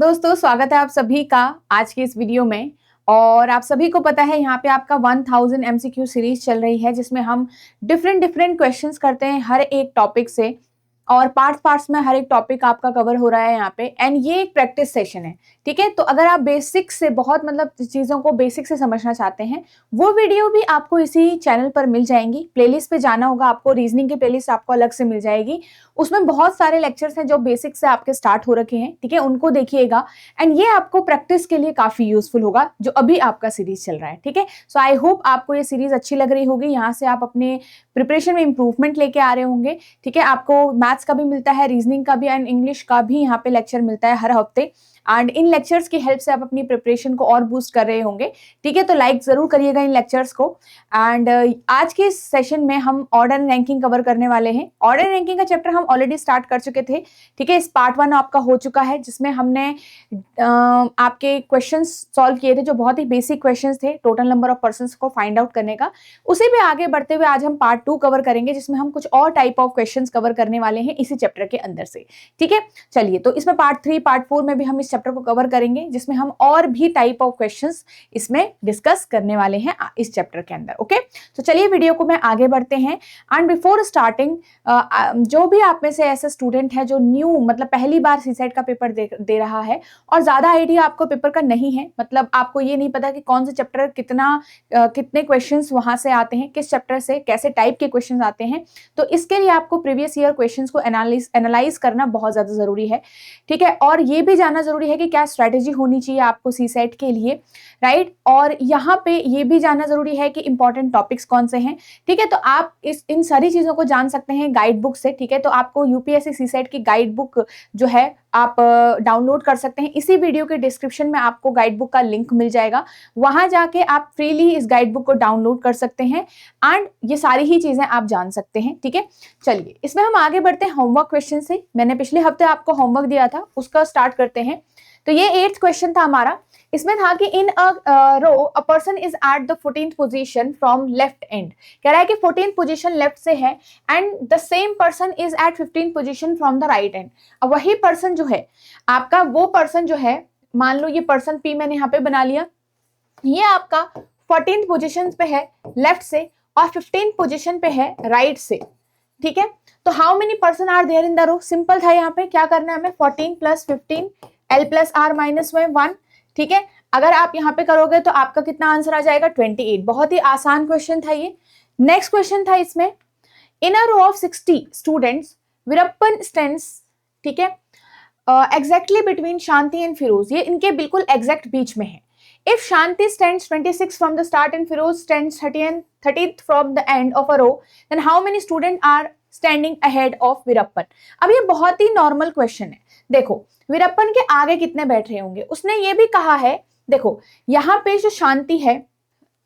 दोस्तों स्वागत है आप सभी का आज की इस वीडियो में। और आप सभी को पता है यहाँ पे आपका 1000 MCQ सीरीज चल रही है जिसमें हम डिफरेंट क्वेश्चंस करते हैं हर एक टॉपिक से और पार्ट्स में हर एक टॉपिक आपका कवर हो रहा है यहाँ पे। एंड ये एक प्रैक्टिस सेशन है, ठीक है। तो अगर आप बेसिक से बहुत चीज़ों को बेसिक से समझना चाहते हैं वो वीडियो भी आपको इसी चैनल पर मिल जाएंगी। प्लेलिस्ट पे जाना होगा आपको, रीजनिंग की प्लेलिस्ट आपको अलग से मिल जाएगी। उसमें बहुत सारे लेक्चर्स हैं जो बेसिक से आपके स्टार्ट हो रखे हैं, ठीक है, उनको देखिएगा। एंड ये आपको प्रैक्टिस के लिए काफी यूजफुल होगा जो अभी आपका सीरीज चल रहा है, ठीक है। सो आई होप आपको ये सीरीज अच्छी लग रही होगी। यहाँ से आप अपने प्रिपरेशन में इंप्रूवमेंट लेके आ रहे होंगे, ठीक है। आपको मैथ्स का भी मिलता है, रीजनिंग का भी एंड इंग्लिश का भी यहाँ पे लेक्चर मिलता है हर हफ्ते। एंड इन लेक्चर्स की हेल्प से आप अपनी प्रिपरेशन को और बूस्ट कर रहे होंगे, ठीक है। तो लाइक जरूर करिएगा इन लेक्चर्स को। एंड आज के इस सेशन में हम ऑर्डर एंड रैंकिंग कवर करने वाले हैं। ऑर्डर एंड रैंकिंग का चैप्टर हम ऑलरेडी स्टार्ट कर चुके थे, ठीक है। इस पार्ट 1 आपका हो चुका है जिसमें हमने आपके क्वेश्चंस सॉल्व किए थे जो बहुत ही बेसिक क्वेश्चंस थे, टोटल नंबर ऑफ पर्संस को फाइंड आउट करने का। उसी पे आगे बढ़ते हुए आज हम पार्ट 2 कवर करेंगे जिसमें हम कुछ और टाइप ऑफ क्वेश्चंस कवर करने वाले हैं इसी चैप्टर के अंदर से, ठीक है। चलिए, तो इसमें पार्ट 3 पार्ट 4 में भी हम इस चैप्टर को कवर करेंगे जिसमें हम और भी टाइप ऑफ क्वेश्चंस इसमें डिस्कस करने वाले हैं इस चैप्टर के अंदर, ओके। तो चलिए वीडियो को मैं आगे बढ़ते हैं। एंड बिफोर स्टार्टिंग, जो भी आप में से ऐसा स्टूडेंट है जो न्यू मतलब पहली बार सीसेट का पेपर दे रहा है और ज्यादा आइडिया आपको पेपर का नहीं है, मतलब आपको ये नहीं पता कि कौन से चैप्टर कितने क्वेश्चंस वहां से आते हैं, किस चैप्टर से कैसे टाइप के क्वेश्चंस आते हैं, तो इसके लिए आपको प्रीवियस ईयर क्वेश्चंस को एनालाइज करना बहुत ज्यादा जरूरी है, ठीक है। और ये भी जानना जरूरी है कि क्या स्ट्रेटेजी होनी चाहिए आपको सीसेट के लिए, राइट। और यहाँ पे ये भी जानना जरूरी है कि इंपॉर्टेंट टॉपिक्स कौन से हैं, ठीक है। तो आप इन सारी चीजों को जान सकते हैं गाइड बुक से, ठीक है। तो आपको यूपीएससी सीसेट की गाइड बुक जो है आप डाउनलोड कर सकते हैं। इसी वीडियो के डिस्क्रिप्शन में आपको गाइड बुक का लिंक मिल जाएगा, वहां जाके आप फ्रीली इस गाइड बुक को डाउनलोड कर सकते हैं एंड ये सारी ही चीजें आप जान सकते हैं, ठीक है। चलिए, इसमें हम आगे बढ़ते हैं होमवर्क क्वेश्चन से। मैंने पिछले हफ्ते आपको होमवर्क दिया था, उसका स्टार्ट करते हैं। तो ये 8th क्वेश्चन था हमारा। इसमें था कि in a row a person is at the 14th position from left end. कह रहा है कि 14th पोजीशन लेफ्ट से है and the same person is at 15th position from the right end. अब वही पर्सन जो है आपका, वो पर्सन जो है, मान लो ये पर्सन पी मैंने यहाँ पे बना लिया, ये आपका 14th पोजीशन पे है लेफ्ट से और 15th पोजीशन पे है राइट से, ठीक है। तो how many person are there in the row? Simple था, यहाँ पे क्या करना है हमें, 14 + 15 L + R - 1, ठीक है। अगर आप यहाँ पे करोगे तो आपका कितना आंसर आ जाएगा, 28। बहुत ही आसान क्वेश्चन था ये। नेक्स्ट क्वेश्चन था इसमें, in a row of 60 students Veerappan stands, ठीक है, exactly between Shanti and Firoz. ये इनके बिल्कुल एग्जैक्ट बीच में है। If Shanti stands 26 from the start and Firoz stands 30th from the end of a row, then how many students are standing ahead of Virappan? अब ये बहुत ही नॉर्मल क्वेश्चन है। देखो, वीरप्पन के आगे कितने बैठ रहे होंगे, उसने ये भी कहा है। देखो, यहाँ पे जो शांति है,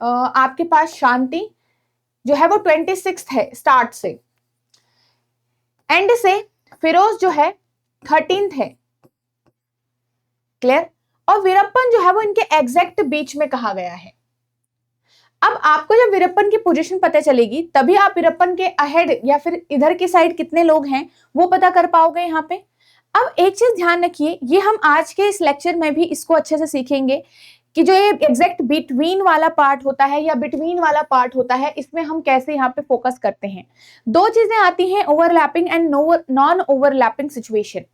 आपके पास शांति जो है वो 26th है स्टार्ट से, एंड से फिरोज जो है 13th है, क्लियर। और वीरप्पन जो है वो इनके एग्जैक्ट बीच में कहा गया है। अब आपको जब वीरप्पन की पोजीशन पता चलेगी तभी आप वीरप्पन के अहेड या फिर इधर की साइड कितने लोग हैं वो पता कर पाओगे यहाँ पे। अब एक चीज ध्यान रखिए, ये हम आज के इस लेक्चर में भी इसको अच्छे से सीखेंगे कि जो ये एग्जैक्ट बिटवीन वाला पार्ट होता है या बिटवीन वाला पार्ट होता है, इसमें हम कैसे यहाँ पे फोकस करते हैं। दो चीजें आती हैं, overlapping and non overlapping situation.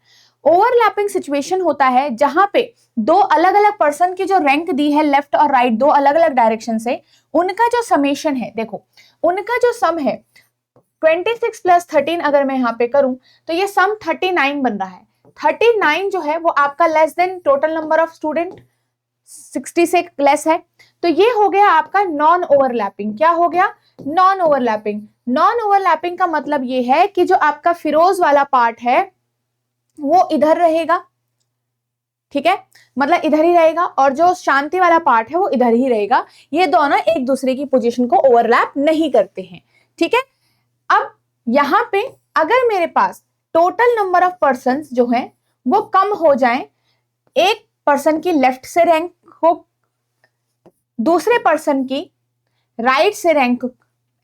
Overlapping situation होता है जहां पे दो अलग अलग पर्सन की जो रैंक दी है लेफ्ट और राइट, दो अलग अलग डायरेक्शन से, उनका जो समेशन है, देखो उनका जो सम है 26 + 13 अगर मैं यहाँ पे करूं तो ये सम 39 बन रहा है। 39 जो है वो आपका less than total number of student 60 से लेस है, तो ये हो गया आपका नॉन ओवरलैपिंग। क्या हो गया, नॉन ओवरलैपिंग। नॉन ओवरलैपिंग का मतलब ये है कि जो आपका फिरोज वाला पार्ट है वो इधर रहेगा, ठीक है, मतलब इधर ही रहेगा, और जो शांति वाला पार्ट है वो इधर ही रहेगा। ये दोनों एक दूसरे की पोजीशन को ओवरलैप नहीं करते हैं, ठीक है। अब यहां पे अगर मेरे पास टोटल नंबर ऑफ पर्संस जो हैं वो कम हो जाएं, एक पर्सन की लेफ्ट से रैंक हो, दूसरे पर्सन की राइट से रैंक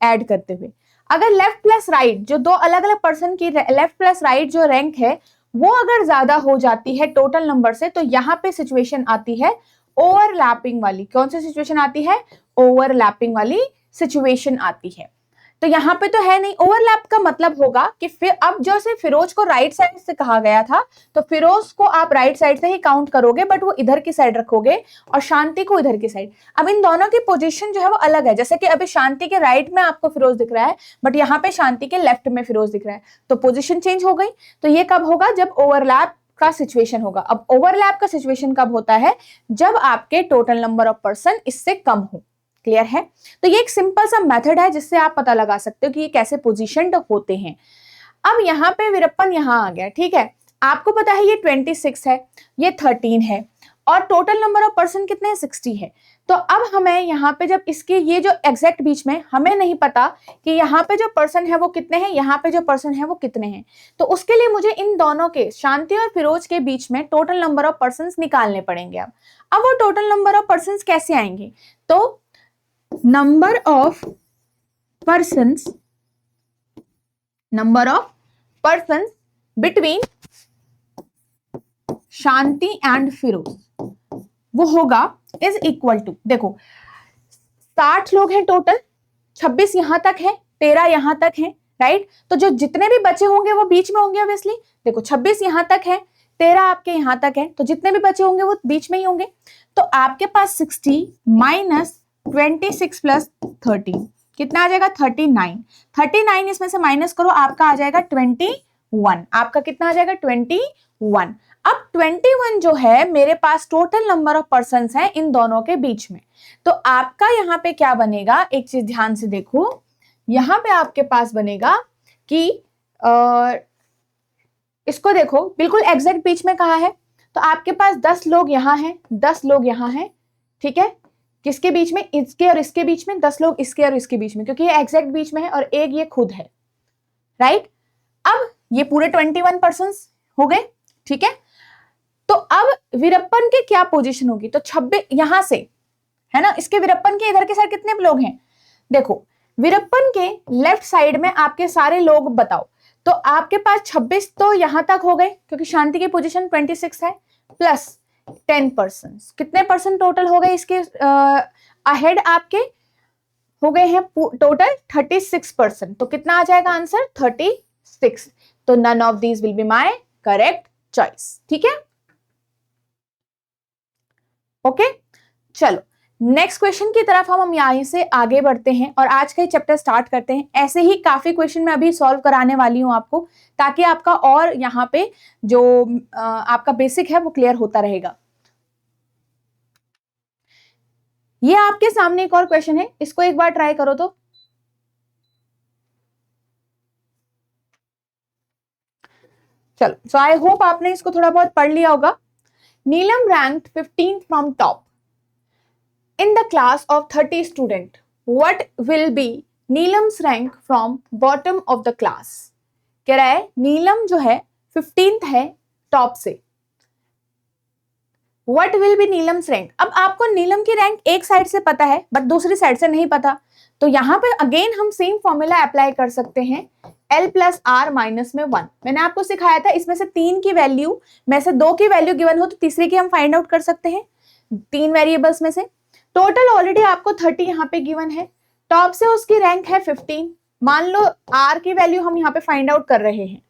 ऐड करते हुए, अगर लेफ्ट प्लस राइट जो दो अलग अलग पर्सन की लेफ्ट प्लस राइट जो रैंक है वो अगर ज्यादा हो जाती है टोटल नंबर से, तो यहाँ पे सिचुएशन आती है ओवरलैपिंग वाली। कौन सी सिचुएशन आती है? ओवरलैपिंग वाली सिचुएशन आती है। तो यहाँ पे तो है नहीं। ओवरलैप का मतलब होगा कि फिर अब जैसे फिरोज को राइट साइड से कहा गया था, तो फिरोज को आप राइट साइड से ही काउंट करोगे, बट वो इधर की साइड रखोगे और शांति को इधर की साइड। अब इन दोनों की पोजीशन जो है वो अलग है। जैसे कि अभी शांति के राइट में आपको फिरोज दिख रहा है, बट यहाँ पे शांति के लेफ्ट में फिरोज दिख रहा है, तो पोजिशन चेंज हो गई। तो ये कब होगा? जब ओवरलैप का सिचुएशन होगा। अब ओवरलैप का सिचुएशन कब होता है? जब आपके टोटल नंबर ऑफ पर्सन इससे कम हो। क्लियर है? तो ये एक सिंपल सा मेथड है जिससे आप पता लगा सकते हो कि ये कैसे पोजीशनड होते हैं। अब यहाँ पे वीरप्पन यहाँ आ गया, ठीक है। आपको पता है ये 26 है, ये 13 है, और टोटल नंबर ऑफ पर्सन कितने हैं? 60 है। तो अब हमें यहाँ पे जब इसके ये जो एग्जैक्ट बीच में, हमें नहीं पता कि यहाँ पे जो पर्सन है वो कितने हैं, यहाँ पे जो पर्सन है वो कितने हैं, तो उसके लिए मुझे इन दोनों के, शांति और फिरोज के बीच में टोटल नंबर ऑफ पर्सन निकालने पड़ेंगे। अब वो टोटल नंबर ऑफ पर्सन कैसे आएंगे? तो number of persons between Shanti and Firoz वो होगा इज इक्वल टू, देखो 60 लोग हैं टोटल, 26 यहां तक है, 13 यहां तक है, राइट। तो जो जितने भी बचे होंगे वो बीच में होंगे ऑब्वियसली। देखो 26 यहां तक है, 13 आपके यहां तक है, तो जितने भी बचे होंगे वो बीच में ही होंगे। तो आपके पास 60 माइनस 26 प्लस 13 कितना आ जाएगा? 39। 39 इसमें से माइनस करो, आपका आ जाएगा 21। आपका कितना आ जाएगा? 21। अब 21 जो है मेरे पास टोटल नंबर ऑफ पर्सन्स हैं इन दोनों के बीच में। तो आपका यहाँ पे क्या बनेगा? एक चीज ध्यान से देखो, यहाँ पे आपके पास बनेगा कि इसको देखो बिल्कुल एग्जैक्ट बीच में कहा है, तो आपके पास 10 लोग यहाँ हैं, 10 लोग यहाँ हैं, ठीक है। किसके बीच में? इसके और इसके बीच में, 10 लोग इसके और इसके बीच में, क्योंकि ये एग्जैक्ट बीच में है और एक ये खुद है, राइट। अब ये पूरे 21 पर्सन्स हो गए, ठीक है। तो अब वीरप्पन के क्या पोजीशन होगी? तो 26 यहां से है ना, इसके वीरप्पन के इधर के साइड कितने लोग हैं? देखो वीरप्पन के लेफ्ट साइड में आपके सारे लोग बताओ। तो आपके पास 26 तो यहां तक हो गए, क्योंकि शांति की पोजीशन 26 है, प्लस 10%। कितने परसेंट टोटल हो गए इसके अहेड? आपके हो गए हैं टोटल 36%। तो कितना आ जाएगा आंसर? 36। तो none of these will be my correct choice, ठीक है। ओके, चलो नेक्स्ट क्वेश्चन की तरफ हम यहीं से आगे बढ़ते हैं और आज का ही चैप्टर स्टार्ट करते हैं। ऐसे ही काफी क्वेश्चन मैं अभी सॉल्व कराने वाली हूं आपको, ताकि आपका और यहाँ पे जो आपका बेसिक है वो क्लियर होता रहेगा। ये आपके सामने एक और क्वेश्चन है, इसको एक बार ट्राई करो तो। चलो, सो आई होप आपने इसको थोड़ा बहुत पढ़ लिया होगा। Neelam ranked 15th from top in the class of 30 student. What will be Neelam's rank from bottom of the class? कह रहा है नीलम जो है 15th है टॉप से। What will be Neelam's rank? अब आपको नीलम की रैंक एक साइड से पता है बट दूसरी साइड से नहीं पता, तो यहां पे अगेन हम सेम फॉर्मूला अप्लाई कर सकते हैं, L प्लस आर माइनस में 1। मैंने आपको सिखाया था इसमें से 3 की वैल्यू में से 2 की वैल्यू गिवन हो तो तीसरी की हम फाइंड आउट कर सकते हैं, 3 वेरिएबल्स में से। टोटल ऑलरेडी आपको 30 यहाँ पे गिवन है, टॉप से उसकी रैंक है 15। मान लो आर की वैल्यू हम यहाँ पे फाइंड आउट कर रहे हैं,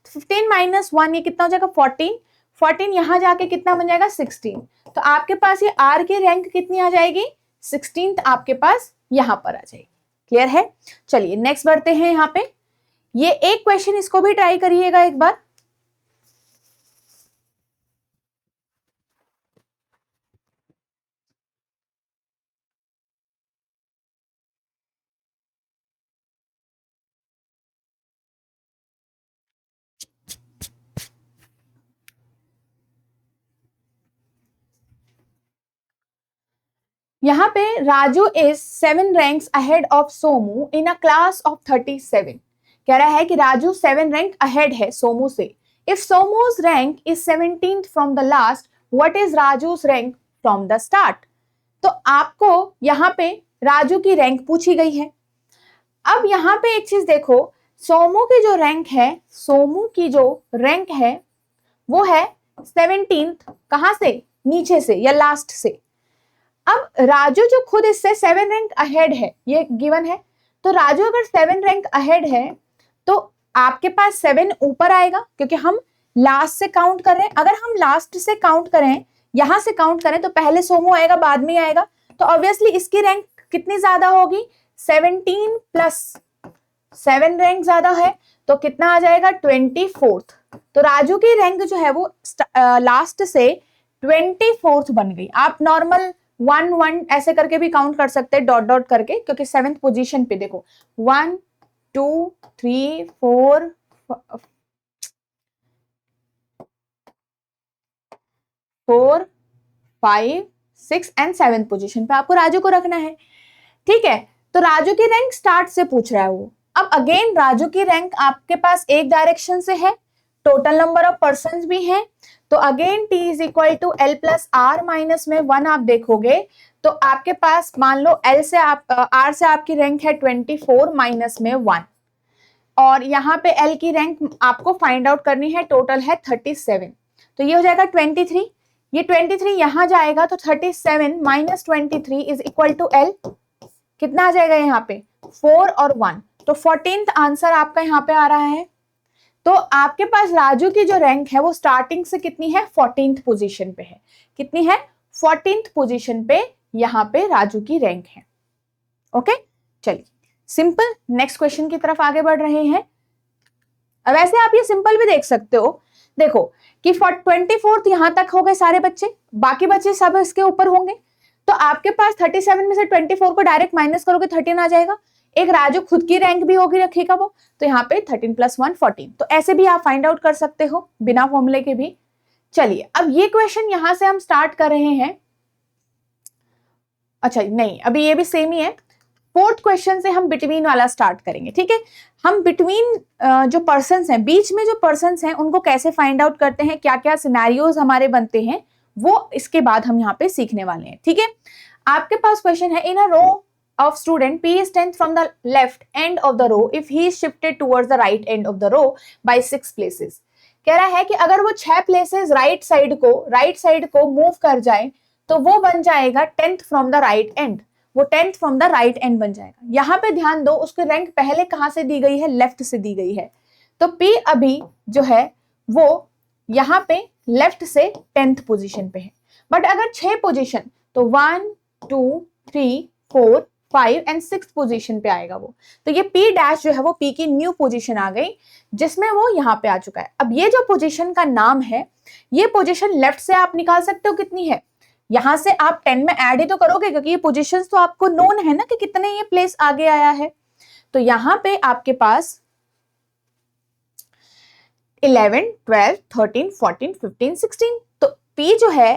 15 माइनस 1 ये कितना हो जाएगा? 14। 14 यहाँ जाके कितना बन जाएगा? 16। तो आपके पास ये आर की रैंक कितनी आ जाएगी? 16th आपके पास यहाँ पर आ जाएगी। क्लियर है? चलिए नेक्स्ट बढ़ते हैं। यहाँ पे ये एक क्वेश्चन, इसको भी ट्राई करिएगा एक बार। यहाँ पे Raju is 7 ranks ahead of Somu in a class of 37। कह रहा है कि राजू 7 रैंक अहेड है सोमू से। If Somu's rank is 17th from the last, what is Raju's rank from the start? तो आपको यहाँ पे राजू की रैंक पूछी गई है। अब यहाँ पे एक चीज देखो, सोमू की जो रैंक है, सोमू की जो रैंक है वो है 17th, कहां से, नीचे से या लास्ट से। अब राजू जो खुद इससे 7 रैंक अहेड है, ये गिवन है, तो राजू अगर 7 रैंक अहेड है तो आपके पास 7 ऊपर आएगा क्योंकि हम लास्ट से काउंट कर रहे हैं। अगर हम लास्ट से काउंट करें, यहां से काउंट करें, तो पहले सोमू आएगा, बाद में आएगा, तो ऑब्वियसली इसकी रैंक कितनी ज्यादा होगी, 17 प्लस 7 रैंक ज्यादा है, तो कितना आ जाएगा, 24th। तो राजू की रैंक जो है वो लास्ट से 24th बन गई। आप नॉर्मल 1 ऐसे करके भी काउंट कर सकते हैं, डॉट डॉट करके, क्योंकि 7th पोजीशन पे देखो 1 2 3 4 4 5 6 एंड 7th पोजीशन पे आपको राजू को रखना है। ठीक है, तो राजू की रैंक स्टार्ट से पूछ रहा है वो। अब अगेन राजू की रैंक आपके पास एक डायरेक्शन से है, टोटल नंबर ऑफ पर्सन्स भी हैं, तो again t is equal to L plus R minus में 1 आप देखोगे तो आपके पास मान लो एल से आप आर से आपकी रैंक है 24 माइनस में 1, और यहाँ पे एल की रैंक आपको फाइंड आउट करनी है, टोटल है 37, तो ये हो जाएगा 23, ये 23 यहां जाएगा तो 37 minus 23 is equal to L, कितना आ जाएगा यहाँ पे 4 और 1, तो 14th आंसर आपका यहाँ पे आ रहा है। तो आपके पास राजू की जो रैंक है वो स्टार्टिंग से कितनी है, 14th पोजीशन पे है, कितनी है, 14th पोजीशन पे यहाँ पे राजू की रैंक है। ओके, चलिए सिंपल नेक्स्ट क्वेश्चन की तरफ आगे बढ़ रहे हैं। अब ऐसे आप ये सिंपल भी देख सकते हो, देखो कि 24th यहां तक हो गए सारे बच्चे, बाकी बच्चे सब इसके ऊपर होंगे, तो आपके पास 37 में से 24 को डायरेक्ट माइनस करोगे 13 आ जाएगा। एक राजू खुद की रैंक भी होगी रखेगा वो, तो यहाँ पे 13 प्लस 1 14, तो ऐसे भी आप फाइंड आउट कर सकते हो बिना फॉर्मूले के भी। चलिए अब ये क्वेश्चन यहां से हम स्टार्ट कर रहे हैं, अच्छा नहीं अभी ये भी सेम ही है, 4th क्वेश्चन से हम बिटवीन वाला स्टार्ट करेंगे। ठीक है, हम बिटवीन जो पर्सन्स हैं, बीच में जो पर्सन्स हैं उनको कैसे फाइंड आउट करते हैं, क्या क्या सिनेरियोज हमारे बनते हैं, वो इसके बाद हम यहाँ पे सीखने वाले हैं। ठीक है, आपके पास क्वेश्चन है, इन a row of student P is 10th from the left end of the row if he is shifted towards the right end of the row by 6 places। कह रहा है कि अगर वो 6 प्लेसेस राइट साइड को move कर जाए तो वो बन जाएगा 10th from the right and, वो 10th from the right and बन जाएगा। यहाँ पे ध्यान दो, उसकी रैंक पहले कहां से दी गई है, लेफ्ट से दी गई है, तो P अभी जो है वो यहाँ पे लेफ्ट से 10th पोजीशन पे है, बट अगर 6 पोजीशन तो 1 2 3 4 5 एंड 6 पोजीशन पे आएगा वो, तो ये P डैश जो है वो P की न्यू पोजीशन आ गई जिसमें वो यहाँ पे आ चुका है। अब ये जो पोजीशन का नाम है, ये पोजीशन लेफ्ट से आप निकाल सकते हो कितनी है, यहां से आप 10 में ऐड ही तो करोगे क्योंकि ये पोजीशंस तो आपको नोन है ना कि कितने ये प्लेस आगे आया है, तो यहाँ पे आपके पास 11 12 13 14 15 16, तो P जो है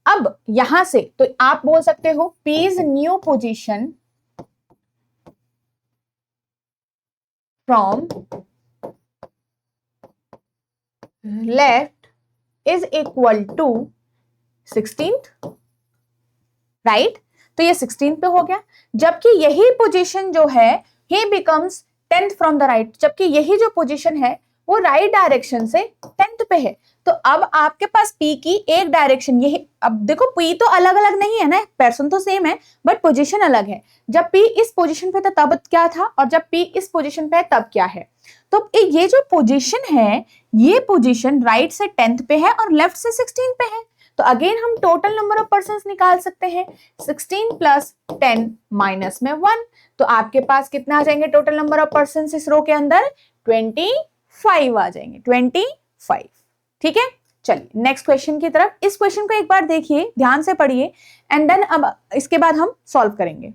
अब यहां से तो आप बोल सकते हो P is new position from left is equal to 16th, right, तो ये 16 पे हो गया, जबकि यही पोजीशन जो है he becomes 10th from the right, जबकि यही जो पोजीशन है वो राइट डायरेक्शन से 10th पे है, तो अब आपके पास P की एक डायरेक्शन यही, अब देखो P तो अलग अलग नहीं है ना, पर्सन तो सेम है बट पोजीशन अलग है, जब P इस पोजीशन पे था तब क्या था और जब P इस पोजीशन पे है तब क्या है, तो ये जो पोजीशन है ये पोजीशन राइट से 10th पे है और लेफ्ट से 16 पे है, तो अगेन हम टोटल नंबर ऑफ पर्सन्स निकाल सकते हैं, 16 प्लस 10 माइनस में 1, तो आपके पास कितना आ जाएंगे टोटल नंबर ऑफ पर्सन्स इस रो के अंदर, 25 आ जाएंगे, 25। ठीक है, चलिए नेक्स्ट क्वेश्चन की तरफ, इस क्वेश्चन को एक बार देखिए, ध्यान से पढ़िए एंड देन अब इसके बाद हम सॉल्व करेंगे।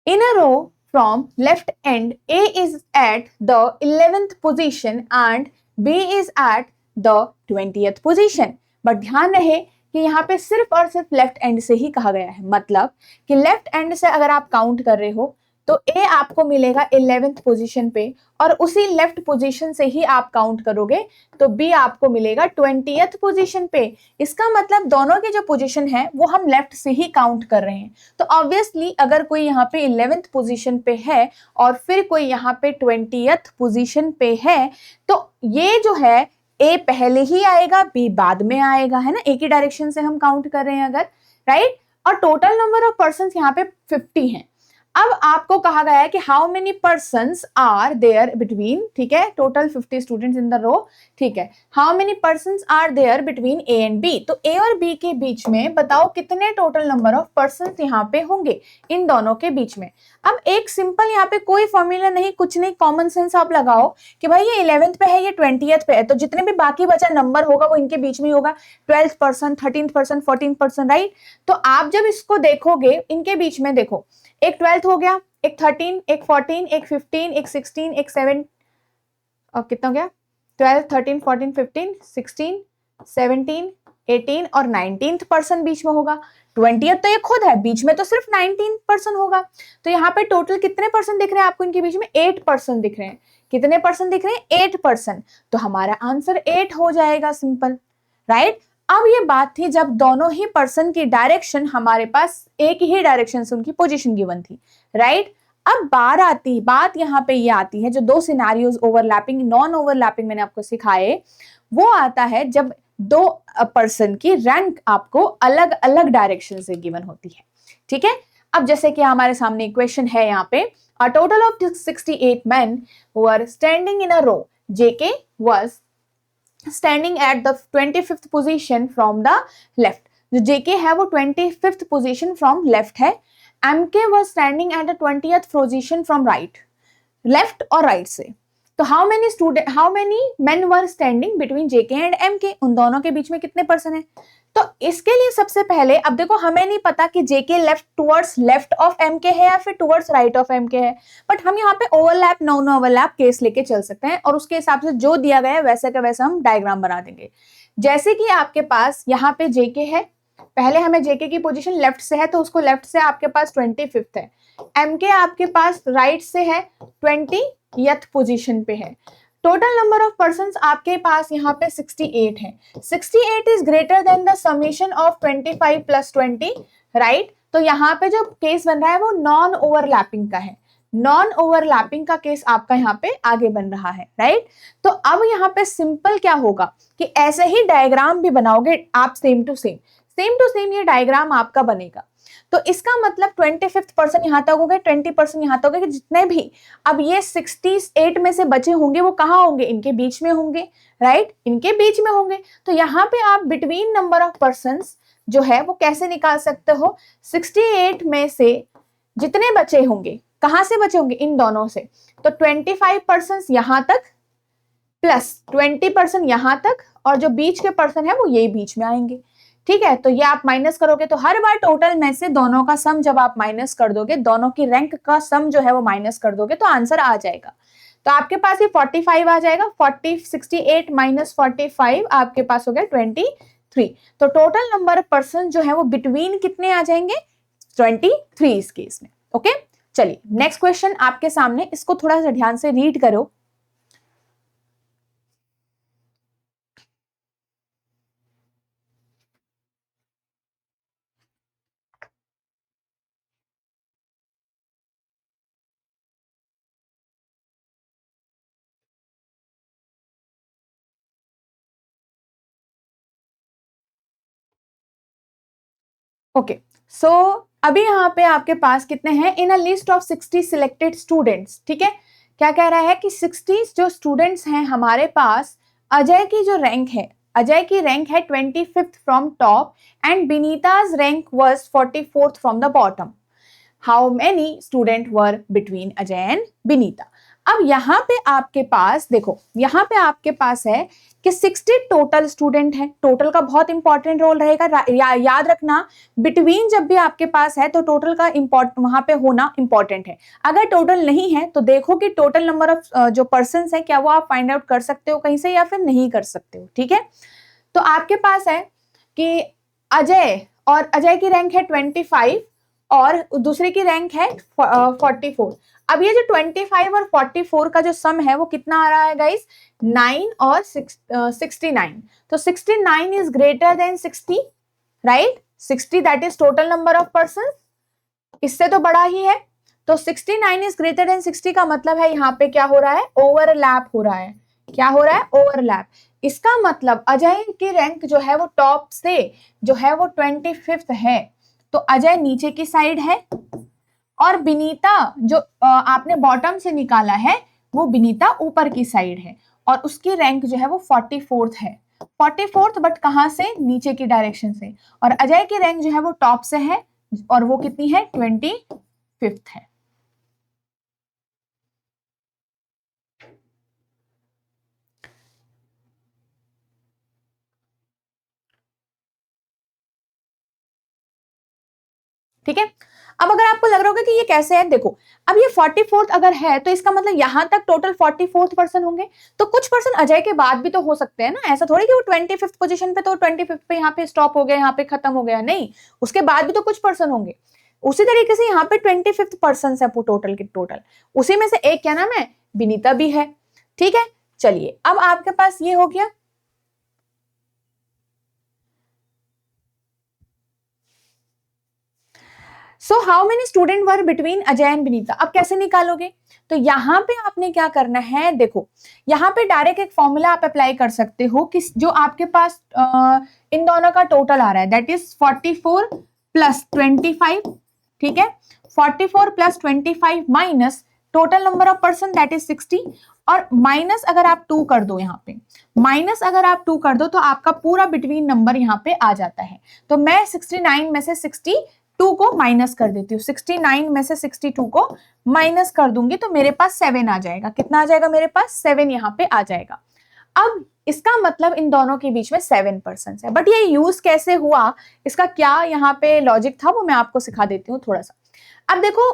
In a row from left end, A is at the 11th position and B is at the 20th position, but ध्यान रहे कि यहाँ पे सिर्फ और सिर्फ लेफ्ट एंड से ही कहा गया है, मतलब कि लेफ्ट एंड से अगर आप काउंट कर रहे हो तो ए आपको मिलेगा 11th पोजीशन पे और उसी लेफ्ट पोजीशन से ही आप काउंट करोगे तो बी आपको मिलेगा 20th पोजीशन पे। इसका मतलब दोनों के जो पोजीशन है वो हम लेफ्ट से ही काउंट कर रहे हैं। तो ऑब्वियसली अगर कोई यहाँ पे 11th पोजीशन पे है और फिर कोई यहाँ पे 20th पोजीशन पे है तो ये जो है ए पहले ही आएगा बी बाद में आएगा, है ना, एक ही डायरेक्शन से हम काउंट कर रहे हैं अगर, राइट। और टोटल नंबर ऑफ पर्सन यहाँ पे 50 हैं। अब आपको कहा गया है कि how many persons are there between, ठीक है, total 50 students in the row, ठीक है, how many persons are there between A and B. तो ए और बी के बीच में बताओ कितने टोटल नंबर ऑफ पर्सन्स यहाँ पे होंगे इन दोनों के बीच में। अब एक सिंपल यहाँ पे कोई फॉर्मूला नहीं, कुछ नहीं, कॉमन सेंस आप लगाओ कि भाई ये 11th पे है, ये 20th पे है, तो जितने भी बाकी बचा नंबर होगा वो इनके बीच में होगा, 12th person, 13th person, 14th person, right. तो आप जब इसको देखोगे इनके बीच में देखो, एक 12th हो गया, एक 13, एक 14, एक 15, एक 16, एक 7, और कितना हो गया, 12, 13, 14, 15, 16, 17, 18 और 19th पर्सन बीच में होगा। 20th तो ये खुद है, बीच में तो सिर्फ 19th पर्सन होगा। तो यहाँ पे टोटल कितने पर्सन दिख रहे हैं आपको इनके बीच में, 8 पर्सन दिख रहे हैं। कितने पर्सन दिख रहे हैं, 8 पर्सन। तो हमारा आंसर 8 हो जाएगा, सिंपल, राइट। अब ये बात थी जब दोनों ही पर्सन की डायरेक्शन हमारे पास एक ही डायरेक्शन से उनकी पोजीशन गिवन थी, राइट। अब बात यहाँ पे ये आती है, जो दो सिनारियोज ओवरलैपिंग नॉन ओवरलैपिंग मैंने आपको सिखाए, वो आता है जब दो पर्सन की रैंक आपको अलग अलग डायरेक्शन से गिवन होती है, ठीक है। अब जैसे कि हमारे सामने क्वेश्चन है यहाँ पे, a total of 68 men were standing in a row. JK was standing at the 25th position from the left. जो JK है वो 25th position from left है। MK was standing at the 20th position from right, left और right से। तो how many men were standing between JK and MK, उन दोनों के बीच में कितने पर्सन है। तो इसके लिए सबसे पहले अब देखो, हमें नहीं पता कि JK लेफ्ट ऑफ MK है या फिर टुवर्ड्स राइट ऑफ MK है, बट हम यहाँ पे ओवरलैप नॉन ओवरलैप केस लेके चल सकते हैं और उसके हिसाब से जो दिया गया है वैसे का वैसा हम डायग्राम बना देंगे। जैसे कि आपके पास यहाँ पे JK है, पहले हमें JK की पोजीशन लेफ्ट से है तो उसको लेफ्ट से आपके पास 25th है। MK आपके पास राइट से है, 20th पोजीशन पे है। टोटल नंबर ऑफ पर्सन्स आपके पास यहाँ पे 68 है। 68 is greater than the summation of 25 plus 20, right. तो यहाँ पे जो केस बन रहा है वो नॉन ओवरलैपिंग का है, नॉन ओवरलैपिंग का केस आपका यहाँ पे आगे बन रहा है, राइट। तो अब यहाँ पे सिंपल क्या होगा कि ऐसे ही डायग्राम भी बनाओगे आप, सेम टू सेम ये डायग्राम आपका बनेगा। तो इसका मतलब 25th पर्सन यहाँ तक हो गए, 20% यहाँ तक हो गए, कि जितने भी अब ये 68 में से बचे होंगे वो कहाँ होंगे, इनके बीच में होंगे, राइट, इनके बीच में होंगे। तो यहाँ पे आप बिटवीन नंबर ऑफ पर्सन्स जो है वो कैसे निकाल सकते हो, 68 में से जितने बचे होंगे, कहाँ से बचे होंगे, इन दोनों से। तो 25% यहाँ तक प्लस 20% यहाँ तक, और जो बीच के पर्सन है वो यही बीच में आएंगे, ठीक है। तो ये आप माइनस करोगे तो हर बार टोटल में से दोनों का सम जब आप माइनस कर दोगे, दोनों की रैंक का सम जो है वो माइनस कर दोगे तो आंसर आ जाएगा। तो आपके पास ये 45 आ जाएगा, 68 माइनस 45 आपके पास हो गया 23। तो टोटल नंबर पर्सन जो है वो बिटवीन कितने आ जाएंगे, 23 इस केस में, ओके। चलिए नेक्स्ट क्वेश्चन आपके सामने, इसको थोड़ा सा ध्यान से रीड करो। ओके, सो अभी यहाँ पे आपके पास कितने हैं, in a list of 60 selected students, ठीक है। क्या कह रहा है कि 60 जो स्टूडेंट्स हैं हमारे पास, अजय की जो रैंक है, अजय की रैंक है 25th from top and Binita's rank was 44th from the bottom. How many student were between Ajay and Binita. अब यहाँ पे आपके पास देखो, यहाँ पे आपके पास है कि 60 टोटल स्टूडेंट है। टोटल का बहुत इंपॉर्टेंट रोल रहेगा, याद रखना, बिटवीन जब भी आपके पास है तो टोटल का वहां पे होना इंपॉर्टेंट है। अगर टोटल नहीं है तो देखो कि टोटल नंबर ऑफ जो पर्सन है क्या वो आप फाइंड आउट कर सकते हो कहीं से या फिर नहीं कर सकते हो, ठीक है। तो आपके पास है कि अजय, और अजय की रैंक है 25 और दूसरे की रैंक है 44। अब ये जो 25 और 44 का जो सम है वो कितना आ रहा है गाइस, 9 और 69। तो 69 is greater than 60, right. 60 that is total number of person, इससे तो बड़ा ही है। तो 69 इज ग्रेटर देन 60 का मतलब है यहाँ पे क्या हो रहा है, ओवरलैप हो रहा है। क्या हो रहा है, ओवरलैप। इसका मतलब अजय की रैंक जो है वो टॉप से जो है वो 25th है, तो अजय नीचे की साइड है, और बिनीता जो आपने बॉटम से निकाला है वो बिनीता ऊपर की साइड है, और उसकी रैंक जो है वो 44th है। 44th बट कहां से, नीचे की डायरेक्शन से। और अजय की रैंक जो है वो टॉप से है, और वो कितनी है, 25th है। ठीक है। अब अगर आपको लग रहा होगा कि ये कैसे है, देखो अब ये 44th अगर है तो इसका मतलब यहां तक टोटल 44th पर्सन होंगे, तो कुछ पर्सन अजय के बाद भी तो हो सकते हैं ना। ऐसा थोड़ी कि वो 25th पोजीशन पे, तो 25th पे यहाँ पे स्टॉप हो गया, यहाँ पे खत्म हो गया, नहीं, उसके बाद भी तो कुछ पर्सन होंगे। उसी तरीके से यहाँ पे 25th पर्सन है टोटल के टोटल, उसी में से एक क्या नाम है, विनीता भी है। ठीक है, चलिए अब आपके पास ये हो गया। So how many student were between Ajay and Vinita, अब कैसे निकालोगे, तो यहाँ पे आपने क्या करना है, देखो यहाँ पे डायरेक्ट एक फॉर्मूला आप अप्लाई कर सकते हो कि जो आपके पास इन दोनों का टोटल आ रहा है दैट इज 44 प्लस 25, ठीक है, 44 plus 25 minus total number of person that is 60, और माइनस अगर आप 2 कर दो, यहाँ पे माइनस अगर आप 2 कर दो तो आपका पूरा बिटवीन नंबर यहाँ पे आ जाता है। तो मैं 69 में से 62 को माइनस कर देती हूँ, 69 में से 62 को माइनस कर दूंगी तो मेरे पास 7 आ जाएगा। कितना आ जाएगा, मेरे पास 7 यहाँ पे आ जाएगा। अब इसका मतलब इन दोनों के बीच में 7 पर्सन है, बट ये यूज कैसे हुआ, इसका क्या यहाँ पे लॉजिक था वो मैं आपको सिखा देती हूँ थोड़ा सा। अब देखो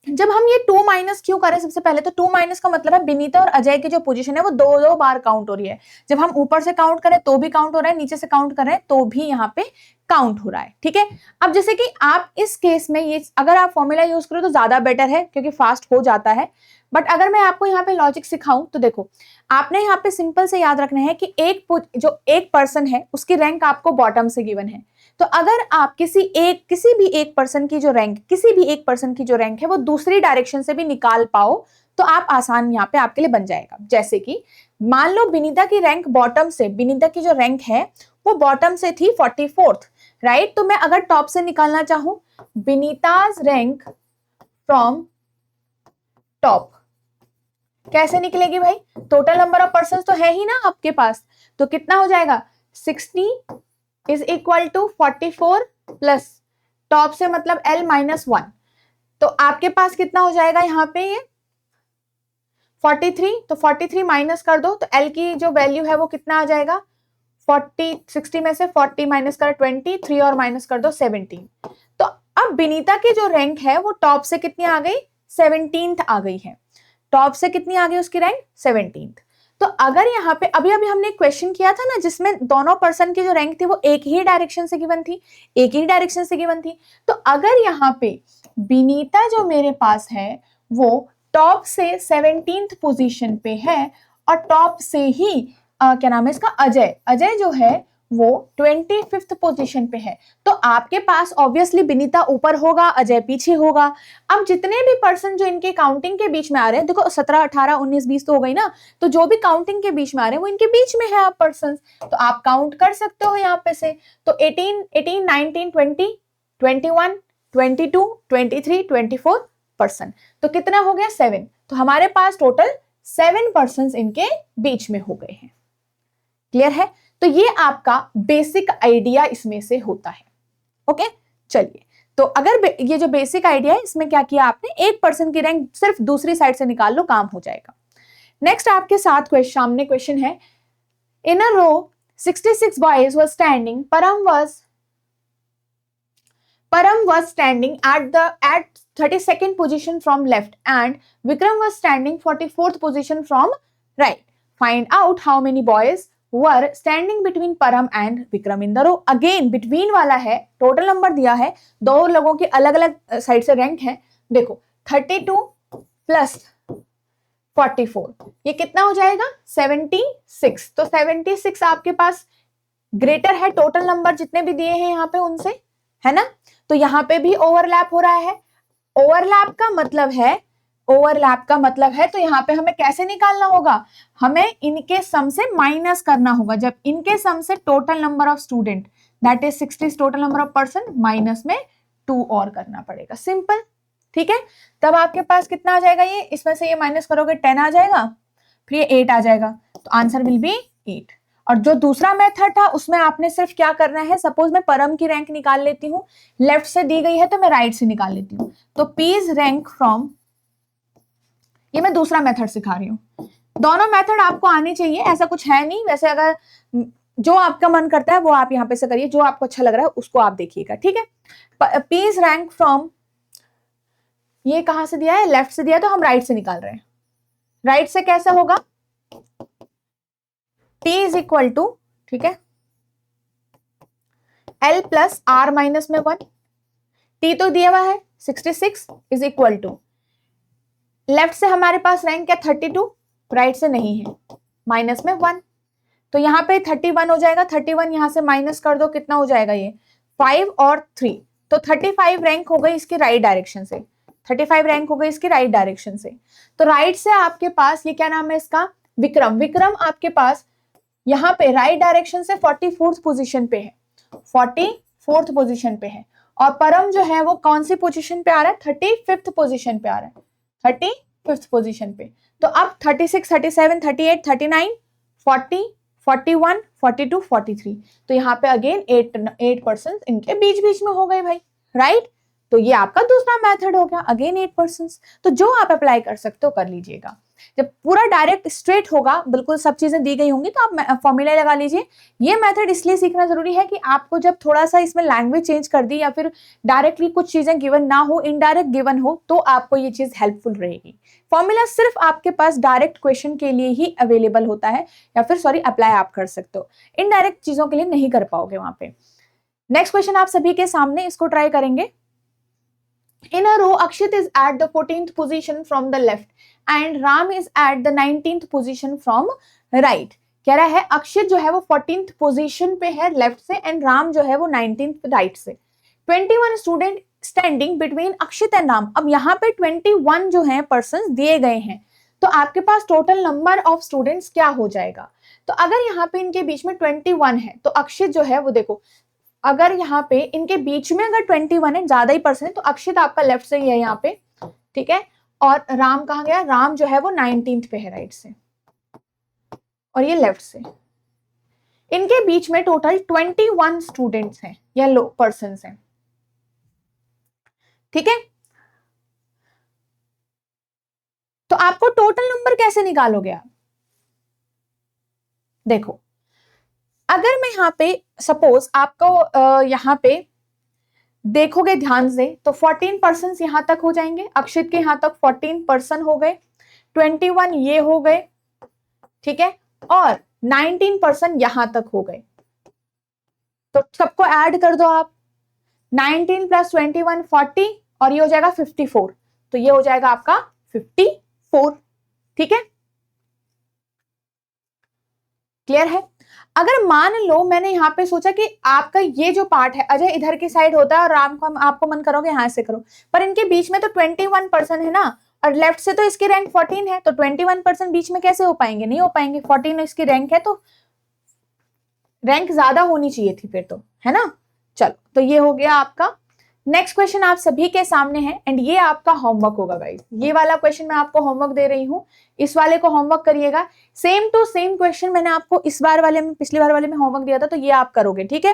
जब हम ये 2 माइनस क्यों करें, सबसे पहले तो 2 माइनस का मतलब है विनीता और अजय की जो पोजीशन है वो दो दो बार काउंट हो रही है। जब हम ऊपर से काउंट करें तो भी काउंट हो रहा है, नीचे से काउंट कर रहे हैं तो भी यहाँ पे काउंट हो रहा है। ठीक है, अब जैसे कि आप इस केस में ये अगर आप फॉर्मूला यूज करो तो ज्यादा बेटर है क्योंकि फास्ट हो जाता है। बट अगर मैं आपको यहाँ पे लॉजिक सिखाऊं तो देखो आपने यहाँ पे सिंपल से याद रखना है कि जो एक पर्सन है उसकी रैंक आपको बॉटम से गिवन है। तो अगर आप किसी भी एक पर्सन की जो रैंक है वो दूसरी डायरेक्शन से भी निकाल पाओ तो आप आसान यहाँ पे आपके लिए बन जाएगा। जैसे कि मान लो विनीता की रैंक बॉटम से, विनीता की जो रैंक है वो बॉटम से थी 44th, राइट। तो मैं अगर टॉप से निकालना चाहूं विनीताज रैंक फ्रॉम टॉप, कैसे निकलेगी भाई, टोटल नंबर ऑफ पर्सन तो है ही ना आपके पास, तो कितना हो जाएगा 60 is equal to 44 plus top से मतलब L माइनस 1, तो आपके पास कितना हो जाएगा यहाँ पे ये 43, तो 43 माइनस कर दो तो L की जो वैल्यू है वो कितना आ जाएगा 40, 60 में से 40 माइनस कर 23 और माइनस कर दो 17। तो अब विनीता की जो रैंक है वो टॉप से कितनी आ गई 17th आ गई है, टॉप से कितनी आ गई उसकी रैंक 17th। तो अगर यहाँ पे अभी हमने क्वेश्चन किया था ना जिसमें दोनों पर्सन की जो रैंक थी वो एक ही डायरेक्शन से गिवन थी, तो अगर यहाँ पे विनीता जो मेरे पास है वो टॉप से 17th पोजीशन पे है और टॉप से ही क्या नाम है इसका, अजय जो है वो 25th पोजीशन पे है, तो आपके पास ऑब्वियसली विनीता ऊपर होगा, अजय पीछे होगा। अब जितने भी पर्सन जो इनके काउंटिंग के बीच में आ रहे हैं, देखो 17, 18, 19, 20 तो हो गई ना, तो जो भी काउंटिंग के बीच में आ रहे हैं वो इनके बीच में है आप पर्सन, तो आप काउंट कर सकते हो यहाँ पे से। तो 18, 19, 20, 21, 22, 23, 24 पर्सन, तो कितना हो गया 7, तो हमारे पास टोटल 7 पर्सन इनके बीच में हो गए हैं। क्लियर है, तो ये आपका बेसिक आइडिया इसमें से होता है। ओके, चलिए तो अगर ये जो बेसिक आइडिया है इसमें क्या किया आपने, एक पर्सन की रैंक सिर्फ दूसरी साइड से निकाल लो, काम हो जाएगा। नेक्स्ट आपके साथ सामने क्वेश्चन है, इन a row 66 boys were standing, Param was standing at 32nd position from left and Vikram was standing 44th position from right. Find out how many boys were standing between Param and Vikram in the row. Again between वाला है, total number दिया है, दो लोगों की अलग अलग side से रैंक है। देखो 32 प्लस 44 ये कितना हो जाएगा 76। तो 76 आपके पास ग्रेटर है टोटल नंबर जितने भी दिए हैं यहाँ पे उनसे, है ना। तो यहाँ पे भी ओवरलैप हो रहा है। ओवरलैप का मतलब है, ओवरलैप का मतलब है तो यहाँ पे हमें कैसे निकालना होगा, हमें इनके सम से माइनस करना होगा। जब इनके सम से total number of student that is 60 total number of person minus में 2 और करना पड़ेगा, सिंपल। ठीक है, तब आपके पास कितना आ जाएगा, ये इसमें से ये माइनस करोगे 10 आ जाएगा, फिर ये 8 आ जाएगा, तो आंसर विल बी 8। और जो दूसरा मेथड था उसमें आपने सिर्फ क्या करना है, सपोज मैं परम की रैंक निकाल लेती हूँ, लेफ्ट से दी गई है तो मैं राइट से निकाल लेती हूँ। तो पीज रैंक फ्रॉम, ये मैं दूसरा मेथड सिखा रही हूँ, दोनों मेथड आपको आने चाहिए, ऐसा कुछ है नहीं। वैसे अगर जो आपका मन करता है वो आप यहाँ पे से करिए, जो आपको अच्छा लग रहा है उसको आप देखिएगा, ठीक है। पीज रैंक फ्रॉम, ये कहां से दिया है, लेफ्ट से दिया है तो हम राइट से निकाल रहे हैं। राइट से कैसे होगा, T इज इक्वल टू, ठीक है, L प्लस R माइनस में 1। T तो दिया हुआ है 66 इज इक्वल टू, लेफ्ट से हमारे पास रैंक है 32, राइट से नहीं है, माइनस में 1। तो यहाँ पे 31 हो जाएगा, 31 यहां से माइनस कर दो, कितना हो जाएगा ये 5 और 3, तो 35 रैंक हो गई इसकी राइट डायरेक्शन से, 35 रैंक हो गई इसकी राइट डायरेक्शन से। तो राइट से आपके पास ये क्या नाम है इसका, विक्रम। विक्रम आपके पास यहाँ पे राइट डायरेक्शन से 44th पोजीशन पे है, 44th पोजीशन पे है। और परम जो है वो कौन सी पोजीशन पे आ रहा है, 35th पोजीशन पे आ रहा है, 35th पोजीशन पे। तो अब 36, 37, 38, 39, 40, 41, 42, 43, तो यहाँ पे अगेन 8% इनके बीच बीच में हो गए भाई, राइट। तो ये आपका दूसरा मेथड हो गया, अगेन 8%। तो जो आप अप्लाई कर सकते हो कर लीजिएगा। जब पूरा डायरेक्ट स्ट्रेट होगा, बिल्कुल सब चीजें दी गई होंगी, तो आप फॉर्मूला लगा लीजिए। ये मेथड इसलिए सीखना जरूरी है कि आपको जब थोड़ा सा इसमें लैंग्वेज चेंज कर दी या फिर डायरेक्टली कुछ चीजें गिवन ना हो, इनडायरेक्ट गिवन हो, तो आपको ये चीज हेल्पफुल रहेगी। फॉर्मूला सिर्फ आपके पास डायरेक्ट क्वेश्चन के लिए ही अवेलेबल होता है, या फिर सॉरी अप्लाई आप कर सकते हो, इनडायरेक्ट चीजों के लिए नहीं कर पाओगे वहां पे। नेक्स्ट क्वेश्चन आप सभी के सामने, इसको ट्राई करेंगे। In a row, Akshit is at the 14th position from the left and Ram is at the 19th position from right. कह रहा है अक्षित जो है वो 14th पोजीशन पे है लेफ्ट से एंड राम जो है वो 19th राइट से। 21 student standing between Akshit and Ram. अब यहाँ पे 21 जो है पर्सन दिए गए हैं, तो आपके पास टोटल नंबर ऑफ स्टूडेंट्स क्या हो जाएगा। तो अगर यहाँ पे इनके बीच में 21 है तो अक्षित जो है वो देखो, अगर यहाँ पे इनके बीच में अगर 21 है, ज्यादा ही पर्सन है, तो अक्षित आपका लेफ्ट से ही है यहाँ पे, ठीक है। और राम कहाँ गया, राम जो है वो 19th पे है राइट से, और ये लेफ्ट से। इनके बीच में टोटल 21 स्टूडेंट्स हैं या पर्सन हैं, ठीक है। तो आपको टोटल नंबर कैसे निकालोगे आप, देखो अगर मैं यहाँ पे सपोज आपको यहाँ पे देखोगे ध्यान से, तो 14% यहां तक हो जाएंगे, अक्षित के यहां तक 14% हो गए, 21 ये हो गए, ठीक है, और 19% यहां तक हो गए। तो सबको ऐड कर दो आप, 19 प्लस 21 40, और ये हो जाएगा 54, तो ये हो जाएगा आपका 54, ठीक है, क्लियर है। अगर मान लो मैंने यहाँ पे सोचा कि आपका ये जो पार्ट है अजय इधर की साइड होता है और राम को आपको मन करोगे यहाँ से करो, पर इनके बीच में तो 21% है ना, और लेफ्ट से तो इसकी रैंक 14 है, तो 21% बीच में कैसे हो पाएंगे, नहीं हो पाएंगे। 14 इसकी रैंक है तो रैंक ज्यादा होनी चाहिए थी फिर तो, है ना। चलो तो ये हो गया आपका। नेक्स्ट क्वेश्चन आप सभी के सामने है एंड ये आपका होमवर्क होगा गाइस। ये वाला क्वेश्चन मैं आपको होमवर्क दे रही हूँ, इस वाले को होमवर्क करिएगा। सेम टू सेम क्वेश्चन मैंने आपको इस बार वाले में, पिछली बार वाले में होमवर्क दिया था, तो ये आप करोगे, ठीक है।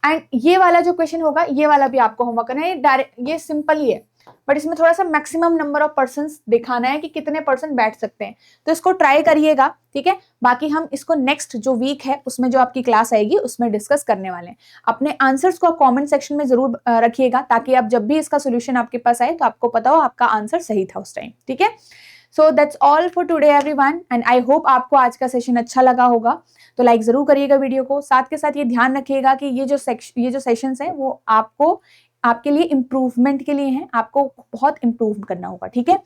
एंड ये वाला जो क्वेश्चन होगा ये वाला भी आपको होमवर्क करना है। डायरेक्ट ये सिंपल ही है, बट इसमें थोड़ा सा मैक्सिमम नंबर ऑफ पर्संस दिखाना है कि कितने पर्सन बैठ सकते हैं, तो इसको ट्राई करिएगा, ठीक है। बाकी हम इसको नेक्स्ट जो वीक है उसमें जो आपकी क्लास आएगी उसमें डिस्कस करने वाले हैं। अपने आंसर्स को कमेंट सेक्शन में जरूर रखिएगा, ताकि आप जब भी इसका सोल्यूशन आपके पास आए तो आपको पता हो आपका आंसर सही था उस टाइम, ठीक है। So that's all for today everyone, and I hope आपको आज का सेशन अच्छा लगा होगा। तो लाइक जरूर करिएगा वीडियो को, साथ के साथ ये ध्यान रखिएगा कि ये जो सेशंस हैं वो आपको आपके लिए इम्प्रूवमेंट के लिए हैं, आपको बहुत इम्प्रूव करना होगा, ठीक है।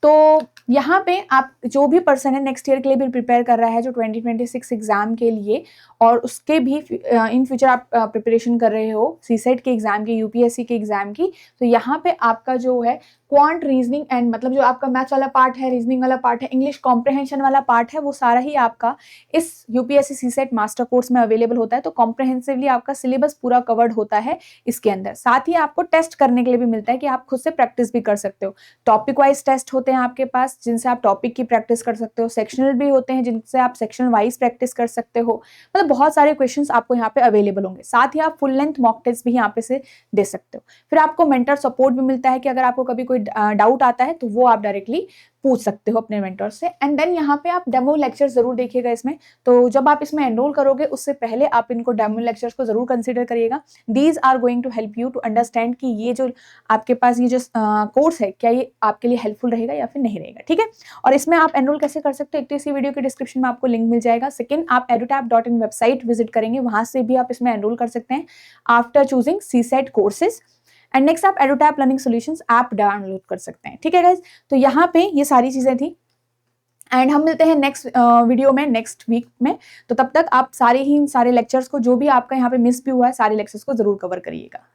तो यहाँ पे आप जो भी पर्सन है नेक्स्ट ईयर के लिए भी प्रिपेयर कर रहा है, जो 2026 एग्जाम के लिए, और उसके भी इन फ्यूचर आप प्रिपरेशन कर रहे हो सीसेट के एग्जाम की, यूपीएससी के एग्जाम की, तो यहाँ पे आपका जो है क्वांट रीजनिंग एंड मतलब जो आपका मैथ्स वाला पार्ट है, रीजनिंग वाला पार्ट है, इंग्लिश कॉम्प्रहेंशन वाला पार्ट है, वो सारा ही आपका इस यूपीएससी सीसेट मास्टर कोर्स में अवेलेबल होता है। तो कॉम्प्रहेंसिवली आपका सिलेबस पूरा कवर्ड होता है इसके अंदर। साथ ही आपको टेस्ट करने के लिए भी मिलता है कि आप खुद से प्रैक्टिस भी कर सकते हो। टॉपिक वाइज टेस्ट होते हैं आपके पास, जिनसे आप टॉपिक की प्रैक्टिस कर सकते हो। सेक्शनल भी होते हैं, जिनसे आप सेक्शनल वाइज प्रैक्टिस कर सकते हो। मतलब बहुत सारे क्वेश्चंस आपको यहाँ पे अवेलेबल होंगे। साथ ही आप फुल लेंथ मॉक टेस्ट भी यहाँ पे से दे सकते हो। फिर आपको मेंटर सपोर्ट भी मिलता है कि अगर आपको कभी कोई डाउट आता है तो वो आप डायरेक्टली पूछ सकते हो अपने मेंटर से। एंड देन यहाँ पे आप डेमो लेक्चर जरूर देखिएगा इसमें। तो जब आप इसमें एनरोल करोगे उससे पहले आप इनको डेमो लेक्चर्स को जरूर कंसीडर करिएगा। These are going to help you to understand कि ये जो आपके पास ये जो कोर्स है, क्या ये आपके लिए हेल्पफुल रहेगा या फिर नहीं रहेगा, ठीक है। और इसमें आप एनरोल कैसे कर सकते हो, एक तो इसी वीडियो के डिस्क्रिप्शन में आपको लिंक मिल जाएगा। सेकंड, आप edutap.in वेबसाइट विजिट करेंगे, वहां से भी आप इसमें एनरोल कर सकते हैं after choosing CSAT courses. And next, आप edutap learning solutions app download कर सकते हैं, ठीक है गाइज। तो यहाँ पे ये सारी चीजें थी, एंड हम मिलते हैं नेक्स्ट वीडियो में नेक्स्ट वीक में। तो तब तक आप सारे लेक्चर्स को, जो भी आपका यहाँ पे मिस भी हुआ है, सारे लेक्चर्स को जरूर कवर करिएगा।